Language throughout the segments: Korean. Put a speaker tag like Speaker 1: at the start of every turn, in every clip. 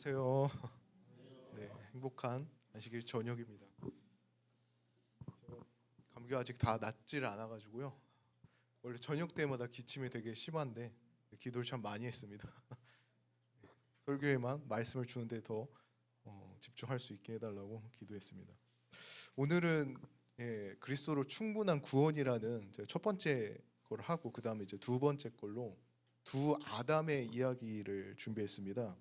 Speaker 1: 안녕하세요. 네, 행복한 안식일 저녁입니다. 감기가 아직 다 낫지를 않아가지고요. 원래 저녁 때마다 기침이 되게 심한데 기도를 참 많이 했습니다. 설교에만 말씀을 주는데 더 집중할 수 있게 해달라고 기도했습니다. 오늘은 그리스도로 충분한 구원이라는 첫 번째 걸 하고 그 다음에 이제 두 번째 걸로 두 아담의 이야기를 준비했습니다.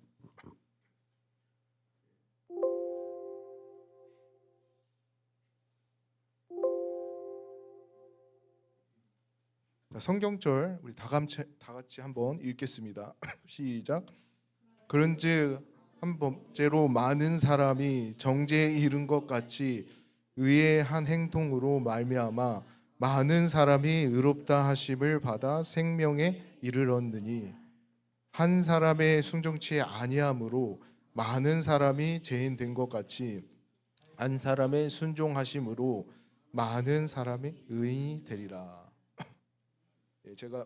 Speaker 1: 성경절 우리 다 같이 한번 읽겠습니다. 시작. 그런즉 한 번째로 많은 사람이 정죄에 이른 것 같이 의의 한 행동으로 말미암아 많은 사람이 의롭다 하심을 받아 생명에 이르렀느니 한 사람의 순종치 아니함으로 많은 사람이 죄인 된 것 같이 한 사람의 순종하심으로 많은 사람이 의인이 되리라. 제가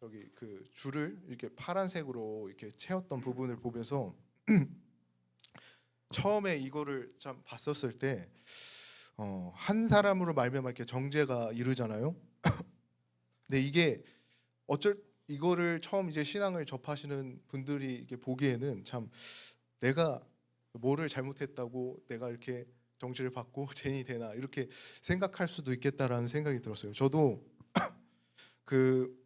Speaker 1: 저기 그 줄을 이렇게 파란색으로 이렇게 채웠던 부분을 보면서 처음에 이거를 참 봤었을 때 한 사람으로 말미암아 이렇게 정죄가 이르잖아요. 근데 이게 이거를 처음 이제 신앙을 접하시는 분들이 이렇게 보기에는 참 내가 뭐를 잘못했다고 내가 이렇게 정죄를 받고 죄인이 되나 이렇게 생각할 수도 있겠다라는 생각이 들었어요. 저도 그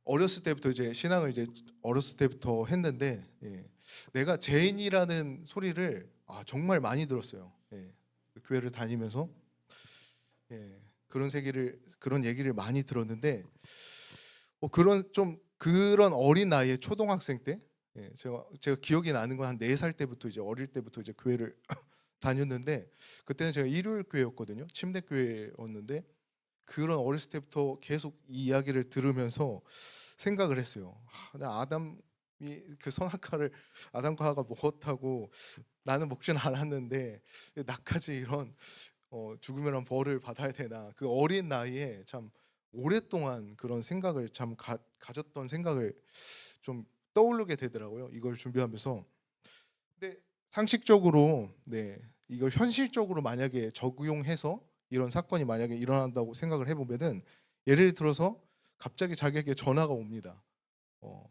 Speaker 1: 어렸을 때부터 이제 신앙을 이제 어렸을 때부터 했는데 내가 죄인이라는 소리를 정말 많이 들었어요. 교회를 다니면서 그런 얘기를 많이 들었는데 그런 어린 나이에 초등학생 때 제가 기억이 나는 건 한 4살 때부터 이제 어릴 때부터 이제 교회를 다녔는데 그때는 제가 일요일 교회였거든요. 침대 교회였는데 그런 어렸을 때부터 계속 이 이야기를 들으면서 생각을 했어요. 아담이 그 선악과를 아담과 하와가 먹었다고 나는 먹진 않았는데 나까지 이런 죽음이란 벌을 받아야 되나. 그 어린 나이에 참 오랫동안 그런 생각을 참 가졌던 생각을 좀 떠오르게 되더라고요. 이걸 준비하면서. 근데 상식적으로 이걸 현실적으로 만약에 적용해서 이런 사건이 만약에 일어난다고 생각을 해보면은 예를 들어서 갑자기 자기에게 전화가 옵니다.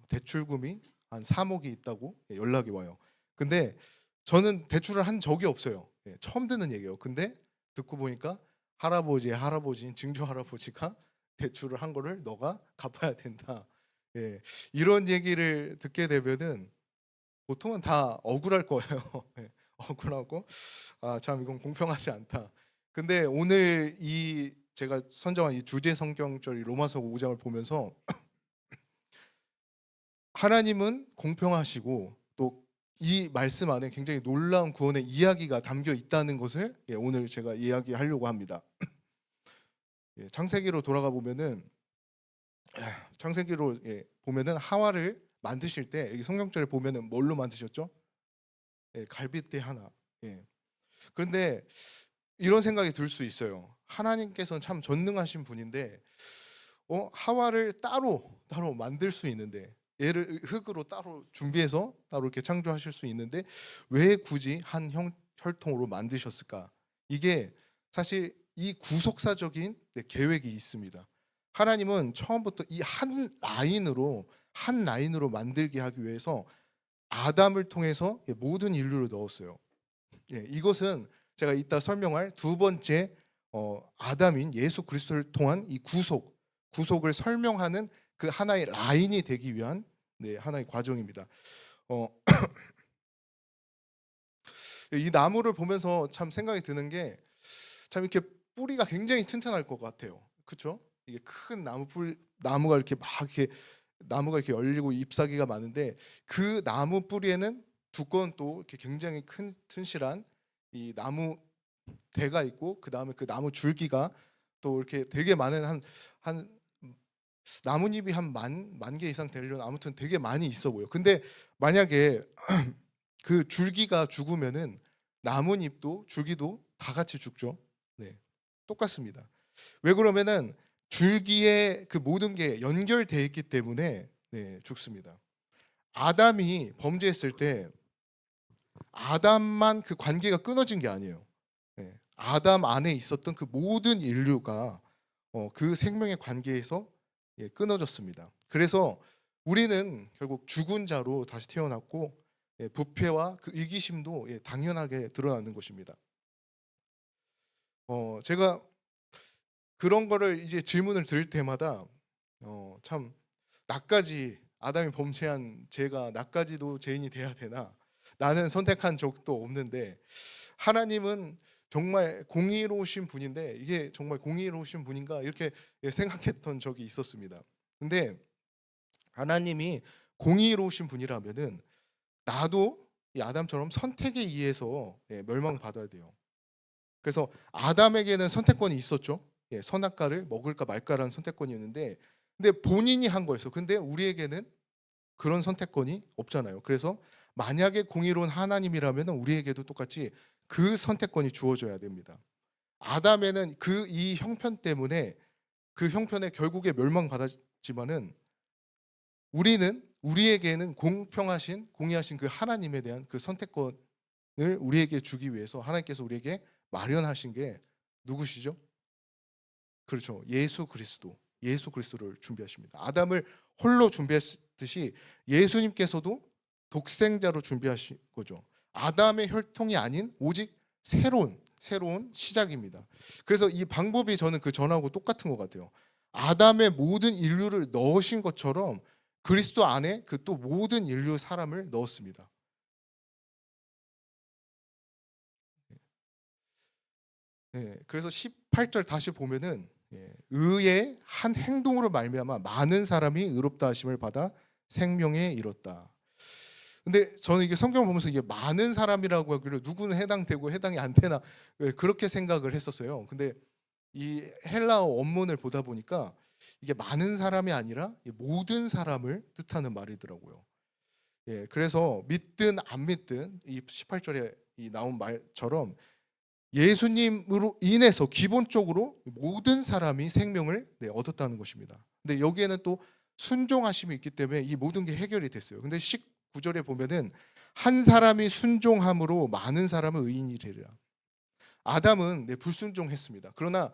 Speaker 1: 대출금이 한 3억이 있다고 연락이 와요. 근데 저는 대출을 한 적이 없어요. 처음 듣는 얘기예요. 근데 듣고 보니까 할아버지인 증조 할아버지가 대출을 한 거를 너가 갚아야 된다. 이런 얘기를 듣게 되면은 보통은 다 억울할 거예요. 억울하고 참 이건 공평하지 않다. 근데 오늘 이 제가 선정한 이 주제 성경절 로마서 5장을 보면서 하나님은 공평하시고 또 이 말씀 안에 굉장히 놀라운 구원의 이야기가 담겨 있다는 것을 오늘 제가 이야기하려고 합니다. 창세기로 돌아가 보면은 하와를 만드실 때 여기 성경절에 보면은 뭘로 만드셨죠? 갈빗대 하나. 그런데 이런 생각이 들 수 있어요. 하나님께서는 참 전능하신 분인데 하와를 따로 만들 수 있는데 얘를 흙으로 따로 준비해서 따로 이렇게 창조하실 수 있는데 왜 굳이 한 혈통으로 만드셨을까? 이게 사실 이 구속사적인 계획이 있습니다. 하나님은 처음부터 이 한 라인으로 만들게 하기 위해서 아담을 통해서 모든 인류를 넣었어요. 이것은 제가 이따 설명할 두 번째 아담인 예수 그리스도를 통한 이 구속을 설명하는 그 하나의 라인이 되기 위한 하나의 과정입니다. 이 나무를 보면서 참 생각이 드는 게 참 이렇게 뿌리가 굉장히 튼튼할 것 같아요. 그렇죠? 이게 큰 나무가 이렇게 막 이렇게 나무가 이렇게 열리고 잎사귀가 많은데 그 나무 뿌리에는 두꺼운 또 이렇게 굉장히 큰 튼실한 이 나무 대가 있고 그 다음에 그 나무 줄기가 또 이렇게 되게 많은 한 나뭇잎이 한 만 개 이상 되려나 아무튼 되게 많이 있어 보여. 근데 만약에 그 줄기가 죽으면은 나뭇잎도 줄기도 다 같이 죽죠. 똑같습니다. 왜 그러면은 줄기에 그 모든 게 연결되어 있기 때문에 죽습니다. 아담이 범죄했을 때 아담만 그 관계가 끊어진 게 아니에요. 예. 아담 안에 있었던 그 모든 인류가 그 생명의 관계에서 끊어졌습니다. 그래서 우리는 결국 죽은 자로 다시 태어났고 부패와 그 이기심도 당연하게 드러나는 것입니다. 제가 그런 거를 이제 질문을 들을 때마다 참 나까지 아담이 범죄한 제가 나까지도 죄인이 돼야 되나? 나는 선택한 적도 없는데 하나님은 정말 공의로우신 분인데 이게 정말 공의로우신 분인가 이렇게 생각했던 적이 있었습니다. 근데 하나님이 공의로우신 분이라면은 나도 이 아담처럼 선택에 의해서 멸망받아야 돼요. 그래서 아담에게는 선택권이 있었죠. 선악과를 먹을까 말까라는 선택권이었는데 근데 본인이 한 거였어. 근데 우리에게는 그런 선택권이 없잖아요. 그래서 만약에 공의로운 하나님이라면 우리에게도 똑같이 그 선택권이 주어져야 됩니다. 아담에는 그 이 형편 때문에 그 형편에 결국에 멸망받았지만은 우리에게는 공평하신 공의하신 그 하나님에 대한 그 선택권을 우리에게 주기 위해서 하나님께서 우리에게 마련하신 게 누구시죠? 그렇죠. 예수 그리스도. 예수 그리스도를 준비하십니다. 아담을 홀로 준비했듯이 예수님께서도 독생자로 준비하신 거죠. 아담의 혈통이 아닌 오직 새로운 시작입니다. 그래서 이 방법이 저는 그 전하고 똑같은 것 같아요. 아담의 모든 인류를 넣으신 것처럼 그리스도 안에 그 또 모든 인류 사람을 넣었습니다. 그래서 18절 다시 보면은 의의 한 행동으로 말미암아 많은 사람이 의롭다 하심을 받아 생명에 이뤘다. 근데 저는 이게 성경을 보면서 이게 많은 사람이라고 하기로 누구는 해당되고 해당이 안 되나 그렇게 생각을 했었어요. 근데 이 헬라어 원문을 보다 보니까 이게 많은 사람이 아니라 모든 사람을 뜻하는 말이더라고요. 그래서 믿든 안 믿든 이 18절에 나온 말처럼 예수님으로 인해서 기본적으로 모든 사람이 생명을 얻었다는 것입니다. 근데 여기에는 또 순종하심이 있기 때문에 이 모든 게 해결이 됐어요. 근데 19절에 보면은 한 사람이 순종함으로 많은 사람은 의인이 되리라. 아담은 불순종했습니다. 그러나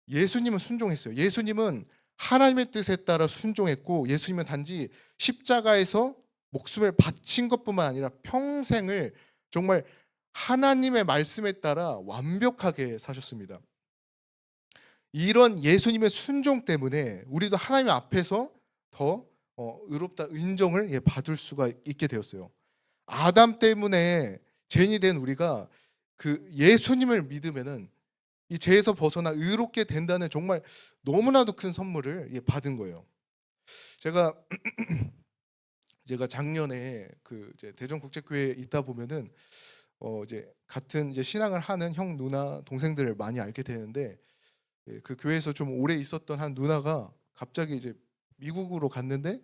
Speaker 1: 예수님은 순종했어요. 예수님은 하나님의 뜻에 따라 순종했고 예수님은 단지 십자가에서 목숨을 바친 것뿐만 아니라 평생을 정말 하나님의 말씀에 따라 완벽하게 사셨습니다. 이런 예수님의 순종 때문에 우리도 하나님 앞에서 더 의롭다 인정을 받을 수가 있게 되었어요. 아담 때문에 죄인이 된 우리가 그 예수님을 믿으면은 이 죄에서 벗어나 의롭게 된다는 정말 너무나도 큰 선물을 받은 거예요. 제가 작년에 그 이제 대전국제교회에 있다 보면은 이제 같은 이제 신앙을 하는 형 누나 동생들을 많이 알게 되는데 그 교회에서 좀 오래 있었던 한 누나가 갑자기 이제 미국으로 갔는데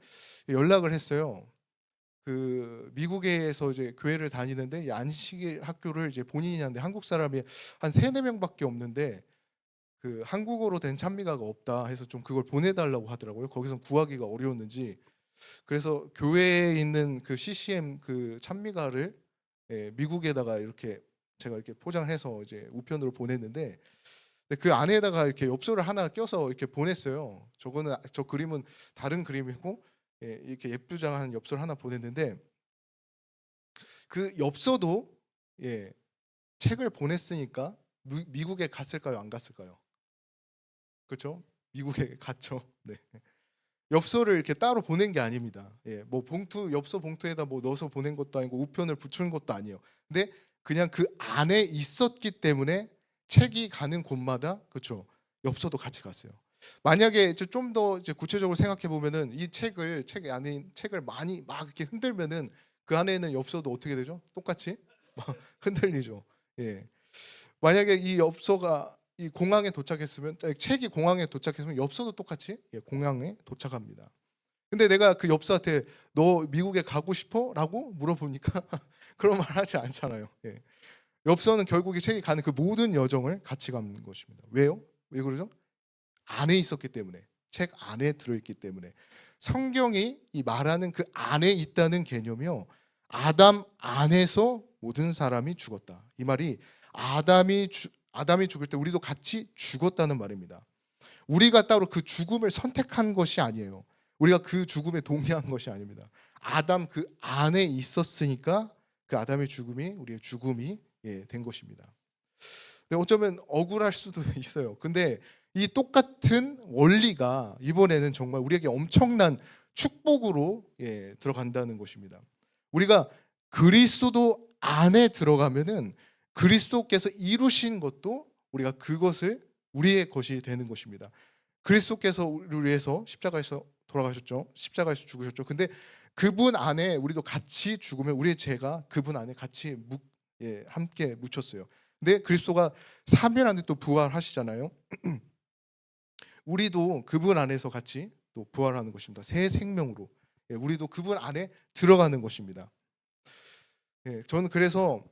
Speaker 1: 연락을 했어요. 그 미국에서 이제 교회를 다니는데 이 안식일 학교를 이제 본인이 하는데 한국 사람이 한 3-4명밖에 없는데 그 한국어로 된 찬미가가 없다 해서 좀 그걸 보내달라고 하더라고요. 거기서 구하기가 어려웠는지. 그래서 교회에 있는 그 CCM 그 찬미가를 미국에다가 이렇게 제가 이렇게 포장을 해서 이제 우편으로 보냈는데 근데 그 안에다가 이렇게 엽서를 하나 껴서 이렇게 보냈어요. 저 그림은 다른 그림이고 이렇게 예쁘장한 엽서를 하나 보냈는데 그 엽서도 책을 보냈으니까 미국에 갔을까요? 안 갔을까요? 그렇죠? 미국에 갔죠. 네. 엽서를 이렇게 따로 보낸 게 아닙니다. 뭐 엽서 봉투에다 뭐 넣어서 보낸 것도 아니고 우편을 붙이는 것도 아니에요. 근데 그냥 그 안에 있었기 때문에 책이 가는 곳마다 그렇죠. 엽서도 같이 갔어요. 만약에 좀 더 구체적으로 생각해 보면은 이 책 안에 책을 많이 막 이렇게 흔들면은 그 안에 있는 엽서도 어떻게 되죠? 똑같이 막 흔들리죠. 예. 만약에 이 엽서가 이 공항에 도착했으면 책이 공항에 도착했으면 엽서도 똑같이 공항에 도착합니다. 근데 내가 그 엽서한테 너 미국에 가고 싶어? 라고 물어보니까 그런 말 하지 않잖아요. 엽서는 결국에 책이 가는 그 모든 여정을 같이 가는 것입니다. 왜요? 왜 그러죠? 안에 있었기 때문에 책 안에 들어있기 때문에 성경이 이 말하는 그 안에 있다는 개념이요. 아담 안에서 모든 사람이 죽었다. 이 말이 아담이 죽을 때 우리도 같이 죽었다는 말입니다. 우리가 따로 그 죽음을 선택한 것이 아니에요. 우리가 그 죽음에 동의한 것이 아닙니다. 아담 그 안에 있었으니까 그 아담의 죽음이 우리의 죽음이 된 것입니다. 근데 어쩌면 억울할 수도 있어요. 근데 이 똑같은 원리가 이번에는 정말 우리에게 엄청난 축복으로 들어간다는 것입니다. 우리가 그리스도 안에 들어가면은 그리스도께서 이루신 것도 우리가 그것을 우리의 것이 되는 것입니다. 그리스도께서 우리를 위해서 십자가에서 돌아가셨죠. 십자가에서 죽으셨죠. 근데 그분 안에 우리도 같이 죽으면 우리의 죄가 그분 안에 같이 함께 묻혔어요. 근데 그리스도가 3일 안에 또 부활하시잖아요. 우리도 그분 안에서 같이 또 부활하는 것입니다. 새 생명으로 우리도 그분 안에 들어가는 것입니다. 저는 그래서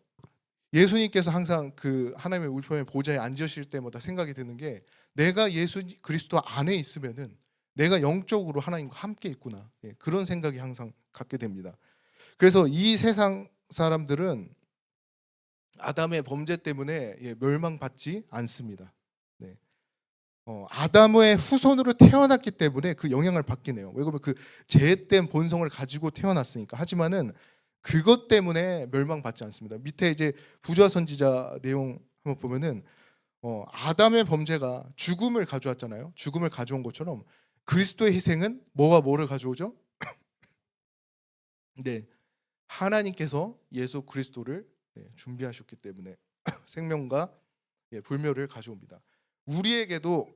Speaker 1: 예수님께서 항상 그 하나님의 우편의 보좌에 앉으실 때마다 생각이 드는 게 내가 예수 그리스도 안에 있으면은 내가 영적으로 하나님과 함께 있구나. 그런 생각이 항상 갖게 됩니다. 그래서 이 세상 사람들은 아담의 범죄 때문에 멸망받지 않습니다. 네. 아담의 후손으로 태어났기 때문에 그 영향을 받긴 해요. 왜냐하면 그 죄된 본성을 가지고 태어났으니까. 하지만은 그것 때문에 멸망받지 않습니다. 밑에 이제 부조와 선지자 내용 한번 보면은 아담의 범죄가 죽음을 가져왔잖아요. 죽음을 가져온 것처럼 그리스도의 희생은 뭐를 가져오죠? 네, 하나님께서 예수 그리스도를 준비하셨기 때문에 생명과 불멸을 가져옵니다. 우리에게도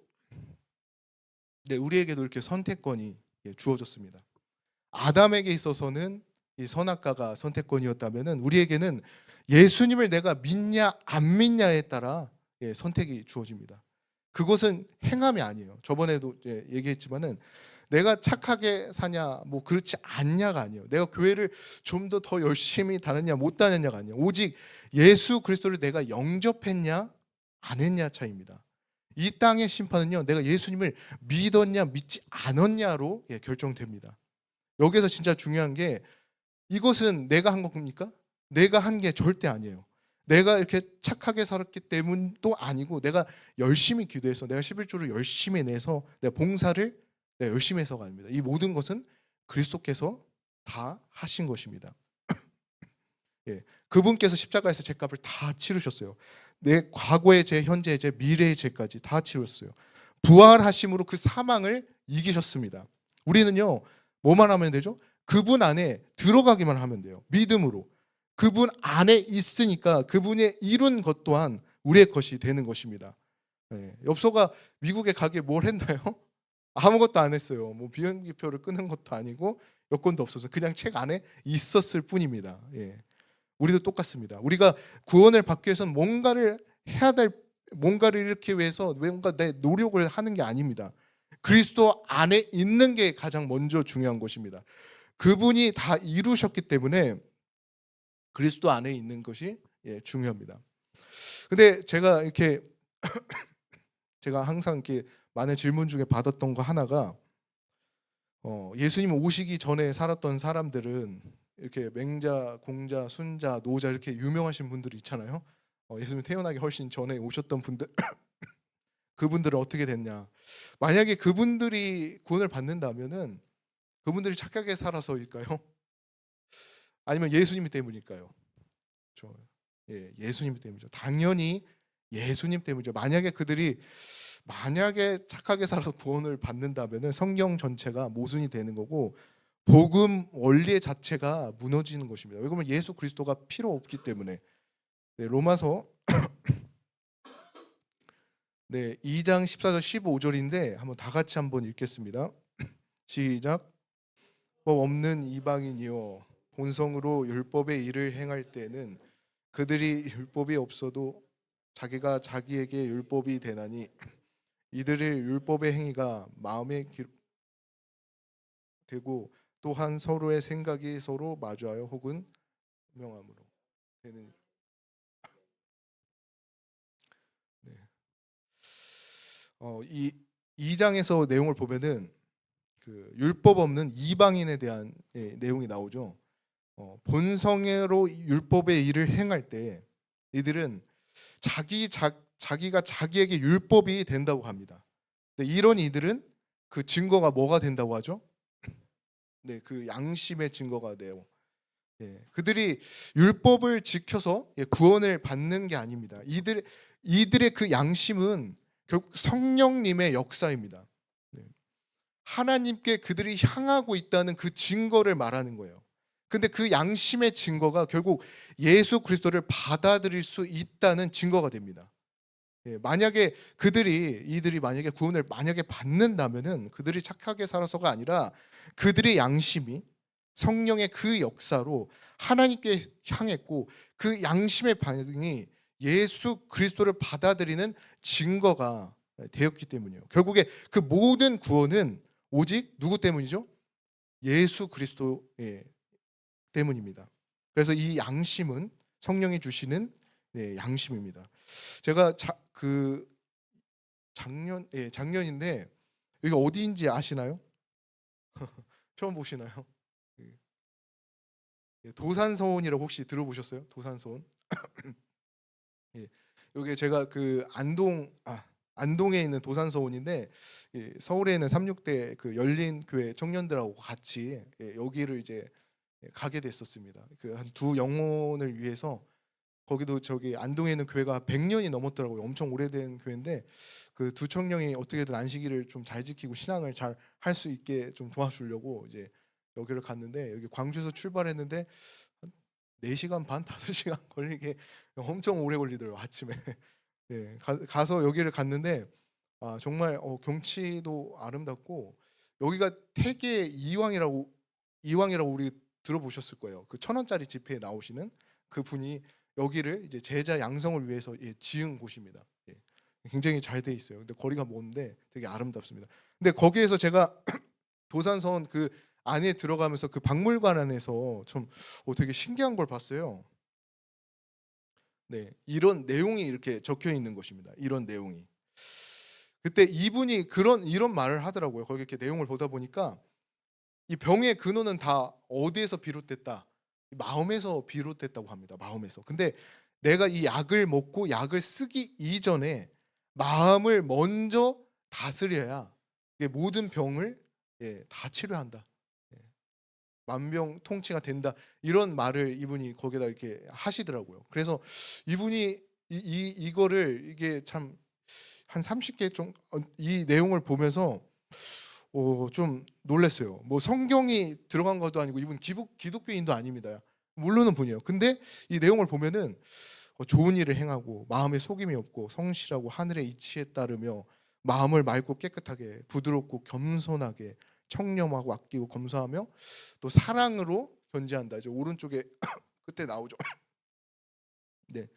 Speaker 1: 이렇게 선택권이 주어졌습니다. 아담에게 있어서는 이 선악과가 선택권이었다면은 우리에게는 예수님을 내가 믿냐 안 믿냐에 따라 선택이 주어집니다. 그것은 행함이 아니에요. 저번에도 얘기했지만은 내가 착하게 사냐 뭐 그렇지 않냐가 아니에요. 내가 교회를 좀 더 열심히 다녔냐 못 다녔냐가 아니에요. 오직 예수 그리스도를 내가 영접했냐 안 했냐 차이입니다. 이 땅의 심판은요, 내가 예수님을 믿었냐 믿지 않았냐로 결정됩니다. 여기서 진짜 중요한 게 이것은 내가 한 겁니까? 내가 한 게 절대 아니에요. 내가 이렇게 착하게 살았기 때문도 아니고 내가 열심히 기도해서 내가 11조를 열심히 내서 내가 봉사를 내가 열심히 해서가 아닙니다. 이 모든 것은 그리스도께서 다 하신 것입니다. 그분께서 십자가에서 죄값을 다 치르셨어요. 내 과거의 죄, 현재의 죄, 미래의 죄까지 다 치르셨어요. 부활하심으로 그 사망을 이기셨습니다. 우리는요, 뭐만 하면 되죠? 그분 안에 들어가기만 하면 돼요. 믿음으로. 그분 안에 있으니까 그분의 이룬 것 또한 우리의 것이 되는 것입니다. 엽서가 미국에 가게 뭘 했나요? 아무것도 안 했어요. 뭐 비행기표를 끊은 것도 아니고 여권도 없어서 그냥 책 안에 있었을 뿐입니다. 우리도 똑같습니다. 우리가 구원을 받기 위해서는 뭔가를 해야 될, 뭔가를 이렇게 위해서 뭔가 내 노력을 하는 게 아닙니다. 그리스도 안에 있는 게 가장 먼저 중요한 것입니다. 그분이 다 이루셨기 때문에 그리스도 안에 있는 것이 중요합니다. 근데 제가 이렇게 제가 항상 이렇게 많은 질문 중에 받았던 거 하나가 예수님 오시기 전에 살았던 사람들은 이렇게 맹자, 공자, 순자, 노자 이렇게 유명하신 분들이 있잖아요. 예수님 태어나기 훨씬 전에 오셨던 분들 그분들은 어떻게 됐냐? 만약에 그분들이 구원을 받는다면은 그분들이 착하게 살아서일까요? 아니면 예수님 때문일까요? 예수님 때문이죠. 당연히 예수님 때문이죠. 만약에 착하게 살아서 구원을 받는다면은 성경 전체가 모순이 되는 거고 복음 원리 자체가 무너지는 것입니다. 왜냐하면 예수 그리스도가 필요 없기 때문에. 로마서 2장 14절 15절인데 한번 다 같이 한번 읽겠습니다. 시작. 법 없는 이방인이요 본성으로 율법의 일을 행할 때는 그들이 율법이 없어도 자기가 자기에게 율법이 되나니 이들의 율법의 행위가 마음에 되고 또한 서로의 생각이 서로 마주하여 혹은 명함으로 되는. 이 2장에서 내용을 보면은 그 율법 없는 이방인에 대한 내용이 나오죠. 본성으로 율법의 일을 행할 때 이들은 자기가 자기에게 율법이 된다고 합니다. 근데 이런 이들은 그 증거가 뭐가 된다고 하죠? 네, 그 양심의 증거가 돼요. 그들이 율법을 지켜서 구원을 받는 게 아닙니다. 이들의 그 양심은 결국 성령님의 역사입니다. 네. 하나님께 그들이 향하고 있다는 그 증거를 말하는 거예요. 근데 그 양심의 증거가 결국 예수 그리스도를 받아들일 수 있다는 증거가 됩니다. 만약에 이들이 만약에 구원을 만약에 받는다면은 그들이 착하게 살아서가 아니라 그들의 양심이 성령의 그 역사로 하나님께 향했고 그 양심의 반응이 예수 그리스도를 받아들이는 증거가 되었기 때문이에요. 결국에 그 모든 구원은 오직 누구 때문이죠? 예수 그리스도 때문입니다. 그래서 이 양심은 성령이 주시는 양심입니다. 제가 작년인데 여기 어디인지 아시나요? 처음 보시나요? 도산서원이라고 혹시 들어보셨어요? 도산서원? 여기 제가 그 안동에 있는 도산서원인데 서울에 있는 삼육대 그 열린 교회 청년들하고 같이 여기를 이제 가게 됐었습니다. 그 한 두 영혼을 위해서 거기도 저기 안동에 있는 교회가 100년이 넘었더라고요. 엄청 오래된 교회인데 그 두 청년이 어떻게든 안식일을 좀 잘 지키고 신앙을 잘 할 수 있게 좀 도와주려고 이제 여기를 갔는데 여기 광주에서 출발했는데 한 4시간 반, 5시간 걸리게 엄청 오래 걸리더라고요. 아침에. 가서 여기를 갔는데 정말 경치도 아름답고 여기가 태계 이왕이라고 우리 들어보셨을 거예요. 그 1,000원짜리 지폐에 나오시는 그 분이 여기를 이제 제자 양성을 위해서 지은 곳입니다. 굉장히 잘 돼 있어요. 근데 거리가 먼데 되게 아름답습니다. 근데 거기에서 제가 도산서원 그 안에 들어가면서 그 박물관 안에서 좀 되게 신기한 걸 봤어요. 네, 이런 내용이 이렇게 적혀 있는 것입니다. 이런 내용이. 그때 이분이 이런 말을 하더라고요. 거기 이렇게 내용을 보다 보니까 이 병의 근원은 다 어디에서 비롯됐다? 마음에서 비롯됐다고 합니다. 마음에서. 근데 내가 이 약을 먹고 약을 쓰기 이전에 마음을 먼저 다스려야 모든 병을 다 치료한다. 만병통치가 된다. 이런 말을 이분이 거기다 이렇게 하시더라고요. 그래서 이분이 이거를 이게 참 한 30개 좀 이 내용을 보면서 좀 놀랐어요. 뭐 성경이 들어간 것도 아니고 이분 기독교인도 아닙니다. 모르는 분이에요. 근데 이 내용을 보면은 좋은 일을 행하고 마음에 속임이 없고 성실하고 하늘의 이치에 따르며 마음을 맑고 깨끗하게 부드럽고 겸손하게 청렴하고 아끼고 검소하며 또 사랑으로 견지한다. 이제 오른쪽에 그때 나오죠. 네.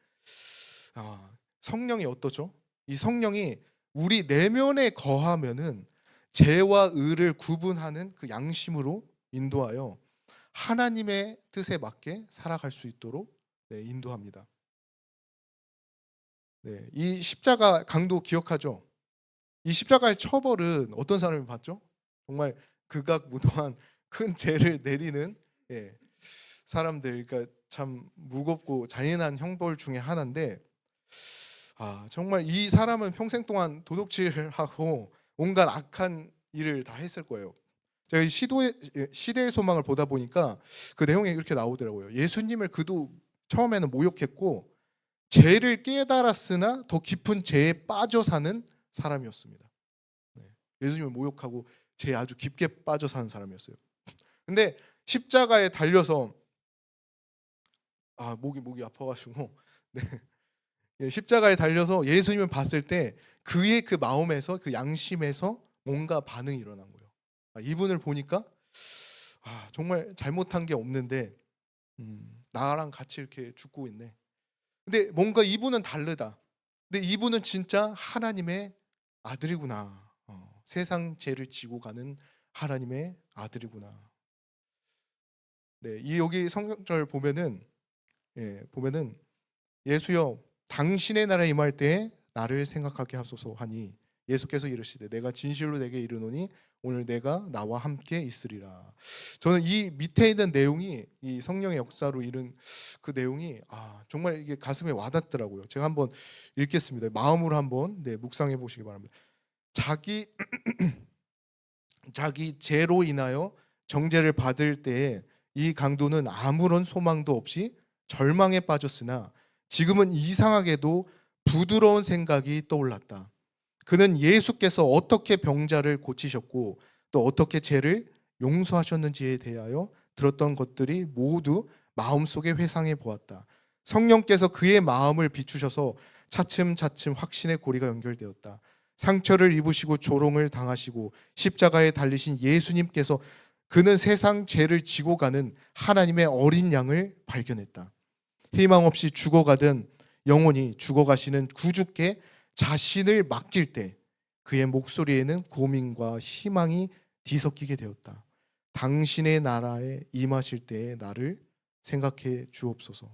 Speaker 1: 성령이 어떠죠? 이 성령이 우리 내면에 거하면은 죄와 의를 구분하는 그 양심으로 인도하여 하나님의 뜻에 맞게 살아갈 수 있도록 인도합니다. 이 십자가 강도 기억하죠? 이 십자가의 처벌은 어떤 사람이 받죠? 정말 극악무도한 큰 죄를 내리는 사람들, 그러니까 참 무겁고 잔인한 형벌 중에 하나인데 정말 이 사람은 평생 동안 도둑질을 하고 온갖 악한 일을 다 했을 거예요. 제가 시대의 소망을 보다 보니까 그 내용에 이렇게 나오더라고요. 예수님을 그도 처음에는 모욕했고 죄를 깨달았으나 더 깊은 죄에 빠져 사는 사람이었습니다. 예수님을 모욕하고 죄에 아주 깊게 빠져 사는 사람이었어요. 근데 십자가에 달려서 목이 아파가지고 십자가에 달려서 예수님을 봤을 때 그의 그 마음에서 그 양심에서 뭔가 반응이 일어난 거예요. 이분을 보니까 정말 잘못한 게 없는데 나랑 같이 이렇게 죽고 있네. 근데 뭔가 이분은 다르다. 근데 이분은 진짜 하나님의 아들이구나. 세상 죄를 지고 가는 하나님의 아들이구나. 이 여기 성경절 보면은 예수여 당신의 나라에 임할 때에 나를 생각하게 하소서 하니 예수께서 이르시되 내가 진실로 내게 이르노니 오늘 내가 나와 함께 있으리라. 저는 이 밑에 있는 내용이 이 성령의 역사로 이룬 그 내용이 정말 이게 가슴에 와닿더라고요. 제가 한번 읽겠습니다. 마음으로 한번 묵상해 보시기 바랍니다. 자기 죄로 인하여 정죄를 받을 때에 이 강도는 아무런 소망도 없이 절망에 빠졌으나 지금은 이상하게도 부드러운 생각이 떠올랐다. 그는 예수께서 어떻게 병자를 고치셨고 또 어떻게 죄를 용서하셨는지에 대하여 들었던 것들이 모두 마음속에 회상해 보았다. 성령께서 그의 마음을 비추셔서 차츰차츰 확신의 고리가 연결되었다. 상처를 입으시고 조롱을 당하시고 십자가에 달리신 예수님께서 그는 세상 죄를 지고 가는 하나님의 어린 양을 발견했다. 희망 없이 죽어가던 영혼이 죽어가시는 구주께 자신을 맡길 때 그의 목소리에는 고민과 희망이 뒤섞이게 되었다. 당신의 나라에 임하실 때에 나를 생각해 주옵소서.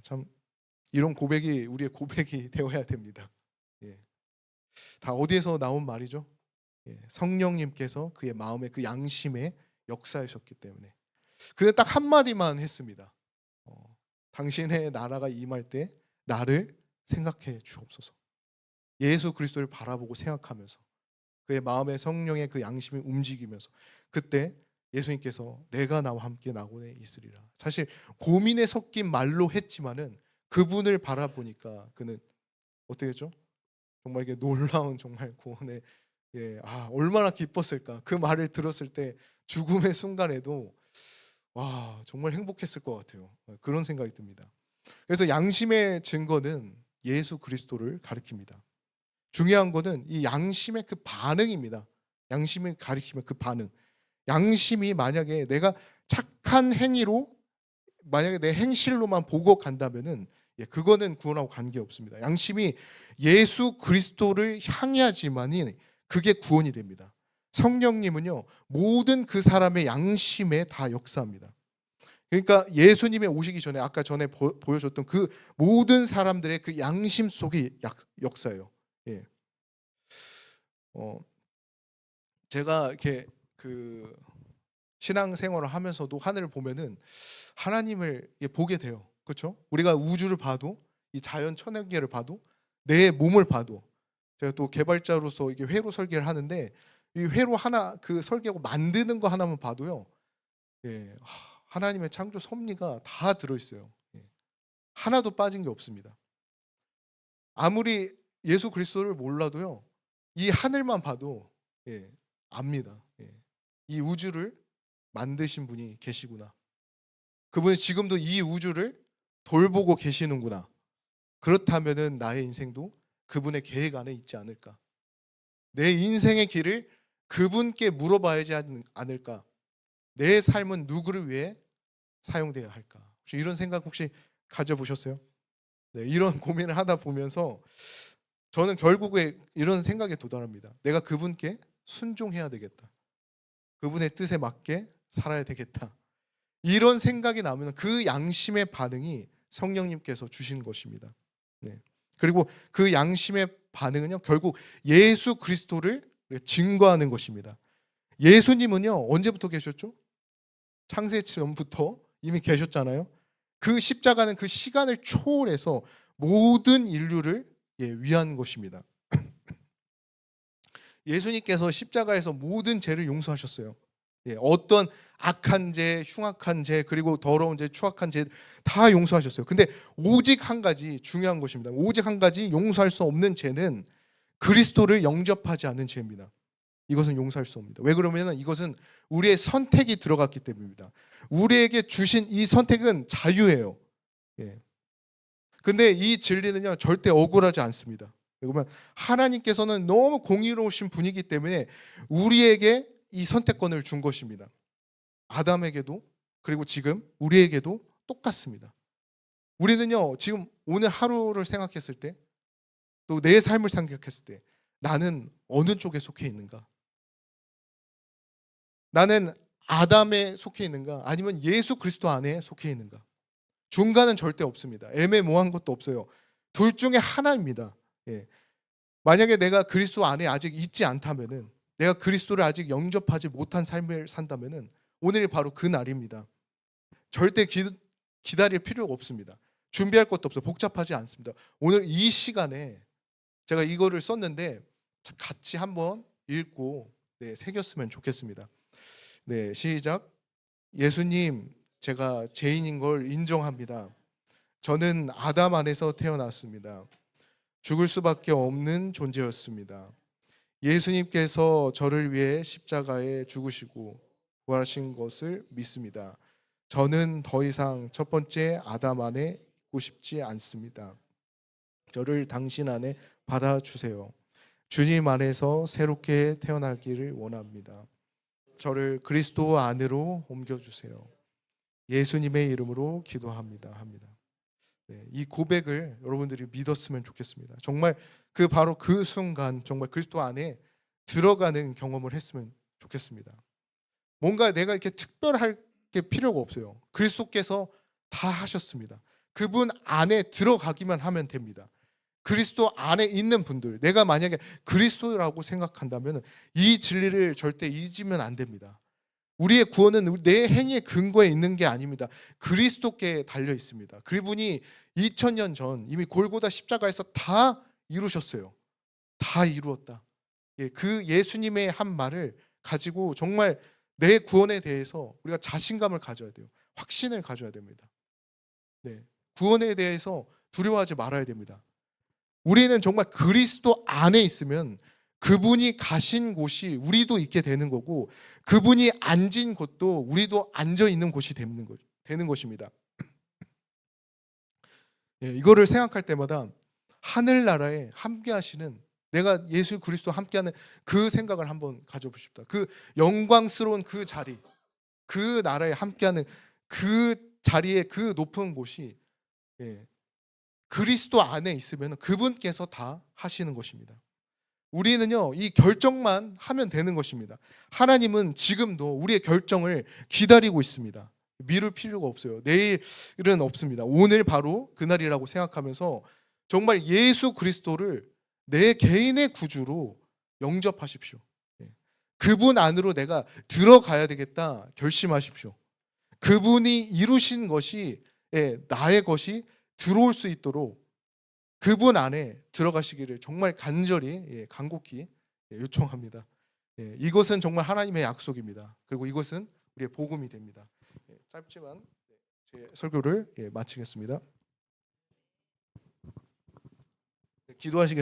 Speaker 1: 참 이런 고백이 우리의 고백이 되어야 됩니다. 다 어디에서 나온 말이죠? 성령님께서 그의 마음에 그 양심에 역사하셨기 때문에 그는 딱 한마디만 했습니다. 당신의 나라가 임할 때 나를 생각해 주옵소서. 예수 그리스도를 바라보고 생각하면서 그의 마음에 성령의 그 양심이 움직이면서 그때 예수님께서 내가 나와 함께 나고네 있으리라. 사실 고민에 섞인 말로 했지만은 그분을 바라보니까 그는 어떻게 했죠? 정말 이게 놀라운 정말 구원의 얼마나 기뻤을까. 그 말을 들었을 때 죽음의 순간에도 정말 행복했을 것 같아요. 그런 생각이 듭니다. 그래서 양심의 증거는 예수 그리스도를 가리킵니다. 중요한 것은 이 양심의 그 반응입니다. 양심을 가리키면 그 반응. 양심이 만약에 내가 착한 행위로 만약에 내 행실로만 보고 간다면은 그거는 구원하고 관계없습니다. 양심이 예수 그리스도를 향해야지만이 그게 구원이 됩니다. 성령님은요 모든 그 사람의 양심에 다 역사합니다. 그러니까 예수님의 오시기 전에 아까 전에 보여줬던 그 모든 사람들의 그 양심 속에 역사예요. 제가 이렇게 그 신앙생활을 하면서도 하늘을 보면은 하나님을 보게 돼요. 그렇죠? 우리가 우주를 봐도 이 자연 천연계를 봐도 내 몸을 봐도 제가 또 개발자로서 이게 회로 설계를 하는데 이 회로 하나 그 설계하고 만드는 거 하나만 봐도요. 하나님의 창조 섭리가 다 들어 있어요. 하나도 빠진 게 없습니다. 아무리 예수 그리스도를 몰라도요. 이 하늘만 봐도 압니다. 이 우주를 만드신 분이 계시구나. 그분이 지금도 이 우주를 돌보고 계시는구나. 그렇다면은 나의 인생도 그분의 계획 안에 있지 않을까. 내 인생의 길을 그분께 물어봐야지 않을까. 내 삶은 누구를 위해 사용돼야 할까. 혹시 이런 생각 혹시 가져보셨어요? 이런 고민을 하다 보면서 저는 결국에 이런 생각에 도달합니다. 내가 그분께 순종해야 되겠다. 그분의 뜻에 맞게 살아야 되겠다. 이런 생각이 나면 그 양심의 반응이 성령님께서 주신 것입니다. 그리고 그 양심의 반응은요 결국 예수 그리스도를 증거하는 것입니다. 예수님은요 언제부터 계셨죠? 창세 전부터 이미 계셨잖아요. 그 십자가는 그 시간을 초월해서 모든 인류를 위한 것입니다. 예수님께서 십자가에서 모든 죄를 용서하셨어요. 어떤 악한 죄, 흉악한 죄, 그리고 더러운 죄, 추악한 죄 다 용서하셨어요. 근데 오직 한 가지 중요한 것입니다. 오직 한 가지 용서할 수 없는 죄는 그리스도를 영접하지 않는 죄입니다. 이것은 용서할 수 없습니다. 왜 그러냐면 이것은 우리의 선택이 들어갔기 때문입니다. 우리에게 주신 이 선택은 자유예요. 근데 이 진리는요 절대 억울하지 않습니다. 그러면 하나님께서는 너무 공의로우신 분이기 때문에 우리에게 이 선택권을 준 것입니다. 아담에게도 그리고 지금 우리에게도 똑같습니다. 우리는요 지금 오늘 하루를 생각했을 때 또 내 삶을 생각했을 때 나는 어느 쪽에 속해 있는가? 나는 아담에 속해 있는가? 아니면 예수 그리스도 안에 속해 있는가? 중간은 절대 없습니다. 애매모호한 것도 없어요. 둘 중에 하나입니다. 만약에 내가 그리스도 안에 아직 있지 않다면은, 내가 그리스도를 아직 영접하지 못한 삶을 산다면은 오늘이 바로 그 날입니다. 절대 기다릴 필요가 없습니다. 준비할 것도 없어요. 복잡하지 않습니다. 오늘 이 시간에 제가 이거를 썼는데 같이 한번 읽고 새겼으면 좋겠습니다. 네, 시작. 예수님, 제가 죄인인 걸 인정합니다. 저는 아담 안에서 태어났습니다. 죽을 수밖에 없는 존재였습니다. 예수님께서 저를 위해 십자가에 죽으시고 부활하신 것을 믿습니다. 저는 더 이상 첫 번째 아담 안에 있고 싶지 않습니다. 저를 당신 안에 받아주세요. 주님 안에서 새롭게 태어나기를 원합니다. 저를 그리스도 안으로 옮겨주세요. 예수님의 이름으로 기도합니다. 네, 이 고백을 여러분들이 믿었으면 좋겠습니다. 정말 바로 그 순간 정말 그리스도 안에 들어가는 경험을 했으면 좋겠습니다. 뭔가 내가 이렇게 특별할 게 필요가 없어요. 그리스도께서 다 하셨습니다. 그분 안에 들어가기만 하면 됩니다. 그리스도 안에 있는 분들, 내가 만약에 그리스도라고 생각한다면 이 진리를 절대 잊으면 안 됩니다. 우리의 구원은 내 행위의 근거에 있는 게 아닙니다. 그리스도께 달려 있습니다. 그분이 2000년 전 이미 골고다 십자가에서 다 이루셨어요. 다 이루었다. 그 예수님의 한 말을 가지고 정말 내 구원에 대해서 우리가 자신감을 가져야 돼요. 확신을 가져야 됩니다. 네, 구원에 대해서 두려워하지 말아야 됩니다. 우리는 정말 그리스도 안에 있으면 그분이 가신 곳이 우리도 있게 되는 거고, 그분이 앉은 곳도 우리도 앉아 있는 곳이 되는 것입니다. 이거를 생각할 때마다 하늘나라에 함께 하시는, 내가 예수 그리스도 함께하는 그 생각을 한번 가져보고 싶다. 그 영광스러운 그 자리, 그 나라에 함께하는 그 자리에 그 높은 곳이 그리스도 안에 있으면 그분께서 다 하시는 것입니다. 우리는요, 이 결정만 하면 되는 것입니다. 하나님은 지금도 우리의 결정을 기다리고 있습니다. 미룰 필요가 없어요. 내일은 없습니다. 오늘 바로 그날이라고 생각하면서 정말 예수 그리스도를 내 개인의 구주로 영접하십시오. 그분 안으로 내가 들어가야 되겠다 결심하십시오. 그분이 이루신 것이 나의 것이 들어올 수 있도록 그분 안에 들어가시기를 정말 간절히 간곡히 요청합니다. 이것은 정말 하나님의 약속입니다. 그리고 이것은 우리의 복음이 됩니다. 짧지만 제 설교를 마치겠습니다. 기도하시겠습니다.